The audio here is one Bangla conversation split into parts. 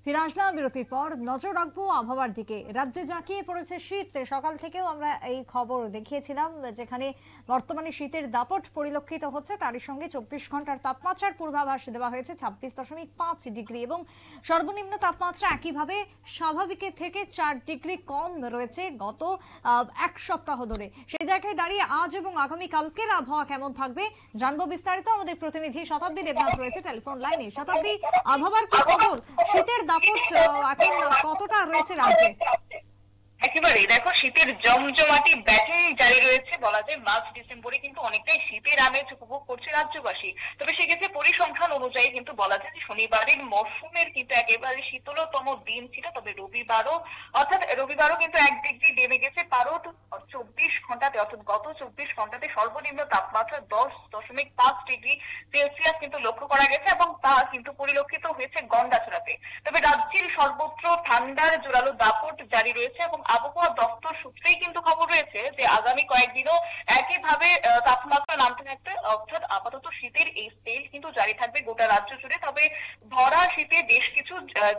ফিরে আসলাম বিরতির পর। নজর রাখবো আবহাওয়ার দিকে। রাজ্যে জাঁকিয়ে পড়েছে শীত। সকাল থেকেও আমরা এই খবর দেখিয়েছিলাম, যেখানে বর্তমানে শীতের দাপট পরিলক্ষিত হচ্ছে। তারই সঙ্গে 24 ঘন্টার তাপমাত্রার পূর্বাভাস দেওয়া হয়েছে 26.5 ডিগ্রি, এবং সর্বনিম্ন তাপমাত্রা একইভাবে স্বাভাবিকের থেকে 4 ডিগ্রি কম রয়েছে গত এক সপ্তাহ ধরে। সেই জায়গায় দাঁড়িয়ে আজ এবং আগামী কালকের আবহাওয়া কেমন থাকবে জানবো বিস্তারিত। আমাদের প্রতিনিধি শতাব্দী দেবনাথ রয়েছে টেলিফোন লাইনে। শতাব্দী, আবহাওয়ার কি খবর? শীতের দাপট এখন কতটা রয়েছে রাজ্যে? একেবারেই দেখো, শীতের জমজমাটি ব্যাটিং জারি রয়েছে। বলা যায় মার্চ ডিসেম্বরে কিন্তু অনেকটাই শীতের আমেজ উপভোগ করছে রাজ্যবাসী। তবে সেক্ষেত্রে পরিসংখ্যান অনুযায়ী কিন্তু বলা যায় যে শনিবারের মরশুমের কিন্তু একেবারে শীতলতম দিন ছিল। তবে রবিবারও কিন্তু 1 ডিগ্রি নেমে গেছে পারদ। 24 ঘন্টাতে, অর্থাৎ গত 24 ঘন্টাতে সর্বনিম্ন তাপমাত্রা 10.5 ডিগ্রি সেলসিয়াস কিন্তু লক্ষ্য করা গেছে, এবং তা কিন্তু পরিলক্ষিত হয়েছে গন্ডাছড়াতে। তবে রাজ্যের সর্বত্র ঠান্ডার জোরালো দাপট জারি রয়েছে, এবং আবহাওয়া দপ্তর সূত্রেই কিন্তু খবর রয়েছে যে আগামী কয়েকদিনও একইভাবে তাপমাত্রা নামতে থাকবে। অর্থাৎ আপাতত শীতের এই স্পেল কিন্তু জারি থাকবে গোটা রাজ্য জুড়ে। তবে ভরা শীতে বেশ কিছু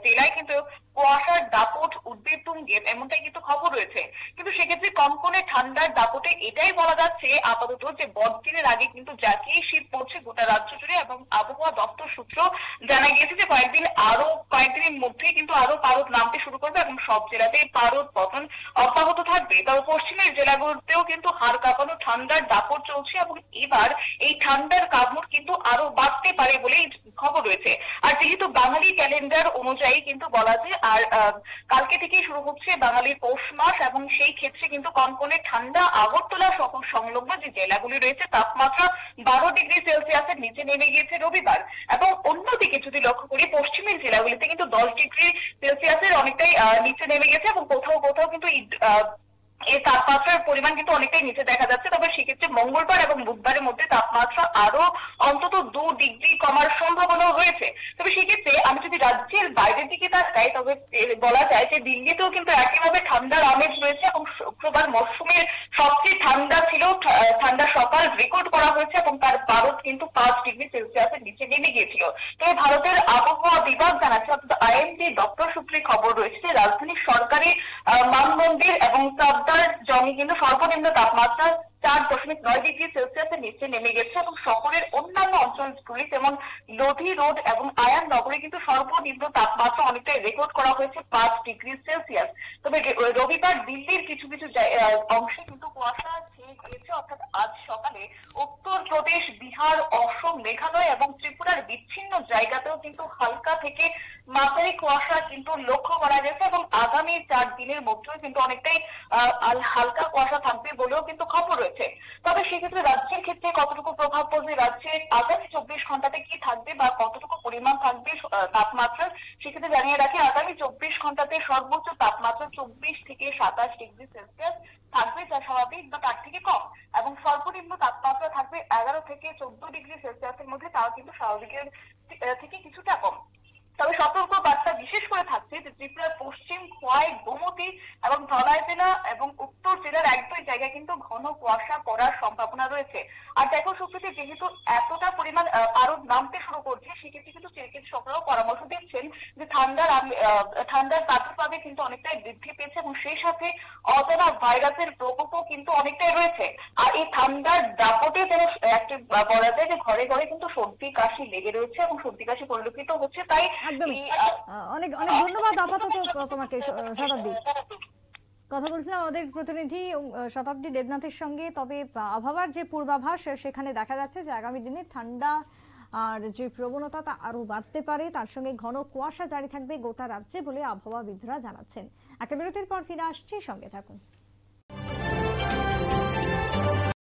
জেলায় কিন্তু কুয়াশার দাপট উঠবে তুঙ্গে, এমনটাই কিন্তু খবর রয়েছে। কিন্তু সেক্ষেত্রে কনকনে ঠান্ডার দাপটে এটাই বলা যাচ্ছে আপাতত যে বড়দিনের আগে কিন্তু জাঁকিয়ে শীত পড়ছে গোটা রাজ্য জুড়ে, এবং আবহাওয়া দপ্তর সূত্র জানা গিয়েছে যে কয়েকদিনের মধ্যেই কিন্তু আরো পারদ নামতে শুরু করবে, এবং সব জেলাতেই পারদ পতন অব্যাহত থাকবে। তবে পশ্চিমের জেলাগুলোতেও কিন্তু হাড় কাঁপানো ঠান্ডার দাপট চলছে, এবং এবার এই ঠান্ডার কামড় কিন্তু আরো বাড়তে পারে বলেই খবর রয়েছে। আর যেহেতু বাঙালি ক্যালেন্ডার অনুযায়ী কিন্তু বলা যায় কালকে থেকেই শুরু হচ্ছে বাঙালির পৌষ মাস, এবং সেই ক্ষেত্রে কিন্তু কনকনে ঠান্ডা আগরতলা সহ সংলগ্ন যে জেলাগুলি রয়েছে তাপমাত্রা 12 ডিগ্রি সেলসিয়াসের নিচে নেমে গিয়েছে রবিবার। এবং অন্যদিকে যদি লক্ষ্য করি, পশ্চিমের জেলাগুলিতে কিন্তু 10 ডিগ্রি সেলসিয়াসের অনেকটাই নিচে নেমে গেছে, এবং কোথাও কোথাও কিন্তু এই তাপমাত্রার পরিমাণ কিন্তু অনেকটাই নিচে দেখা যাচ্ছে। তবে সেক্ষেত্রে মঙ্গলবার এবং বুধবারের মধ্যে তাপমাত্রা আরো অন্তত 2 ডিগ্রি কমার সম্ভাবনাও রয়েছে। তবে সেক্ষেত্রে আমি যদি রাজ্যের বাইরের দিকে তাকাই, তবে বলা যায় যে দিল্লিতেও কিন্তু একইভাবে ঠান্ডার আমেজ রয়েছে, এবং শুক্রবার মরশুমের সবচেয়ে ঠান্ডা ছিল। ঠান্ডা সকাল রেকর্ড করা হয়েছে, এবং তার পারদ কিন্তু 5 ডিগ্রি সেলসিয়াসের নিচে নেমে গিয়েছিল। তবে ভারতের আবহাওয়া বিভাগ জানাচ্ছে, অর্থাৎ আইএমডি দপ্তর সূত্রে খবর রয়েছে যে রাজধানীর সরকারি মানমন্দির এবং সাবদার জঙ্গে কিন্তু সর্বনিম্ন তাপমাত্রা 4.9 ডিগ্রি সেলসিয়াসের নিচে নেমে গেছে, এবং শহরের অন্যান্য অঞ্চলগুলি যেমন লোধি রোড এবং আয়ান নগরে কিন্তু সর্বনিম্ন তাপমাত্রা অনেকটাই রেকর্ড করা হয়েছে 5 ডিগ্রি সেলসিয়াস। তবে রবিবার দিল্লির কিছু কিছু অংশে কিন্তু কুয়াশা ছেয়ে গিয়েছে। অর্থাৎ আজ সকালে উত্তরপ্রদেশ, বিহার, অসম, মেঘালয় এবং ত্রিপুরার বিচ্ছিন্ন জায়গাতেও কিন্তু হালকা থেকে মাঝারি কুয়াশা কিন্তু লক্ষ্য করা গেছে, এবং আগামী 4 দিনের মধ্যেও কিন্তু অনেকটাই হালকা কুয়াশা থাকবে বলেও কিন্তু খবর রয়েছে। তবে সেক্ষেত্রে রাজ্যের ক্ষেত্রে কতটুকু প্রভাব পড়বে, রাজ্যের আগামী 24 ঘন্টাতে কি থাকবে বা কতটুকু পরিমাণ থাকবে তাপমাত্রা, সেক্ষেত্রে জানিয়ে রাখি আগামী 24 ঘন্টাতে সর্বোচ্চ তাপমাত্রা 24 থেকে 27 ডিগ্রি সেলসিয়াস থাকবে, যা স্বাভাবিক বা তার থেকে কম। এবং সর্বনিম্ন তাপমাত্রা থাকবে 11 থেকে 14 ডিগ্রি সেলসিয়াসের মধ্যে, তাও কিন্তু স্বাভাবিকের থেকে কিছুটা কম। তবে সতর্ক বার্তা বিশেষ করে থাকছে যে ত্রিপুরার পশ্চিম, খোয়াই, গোমতী এবং ধলাই জেলা এবং উত্তর জেলার এক দুই জায়গায় কিন্তু ঘন কুয়াশা পড়ার সম্ভাবনা রয়েছে। আর দেখো সুপ্রীতি, যেহেতু এতটা পরিমাণ পারদ নামতে শুরু করছে, সেক্ষেত্রে কিন্তু চিকিৎসকরাও পরামর্শ দিচ্ছেন যে ঠান্ডার প্রাদুর্ভাবে কিন্তু অনেকটাই বৃদ্ধি পেয়েছে, এবং সেই সাথে অজানা ভাইরাসের প্রকোপও কিন্তু অনেকটাই রয়েছে। আর এই ঠান্ডার দাপটে যেন একটা বলা যায় যে ঘরে ঘরে কিন্তু সর্দি কাশি লেগে রয়েছে, এবং সর্দি কাশি পরিলক্ষিত হচ্ছে। তাই একদমই। অনেক অনেক ধন্যবাদ আপাতত তোমাকে, শতাব্দী। কথা বলছিলাম আমাদের প্রতিনিধি শতাব্দী দেবনাথের সঙ্গে। তবে আবহাওয়ার যে পূর্বাভাস, সেখানে দেখা যাচ্ছে যে আগামী দিনে ঠান্ডা আর যে প্রবণতা তা আরো বাড়তে পারে। তার সঙ্গে ঘন কুয়াশা জারি থাকবে গোটা রাজ্যে বলে আবহাওয়াবিদরা জানাচ্ছেন। একটা বিরতির পর ফিরে আসছি, সঙ্গে থাকুন।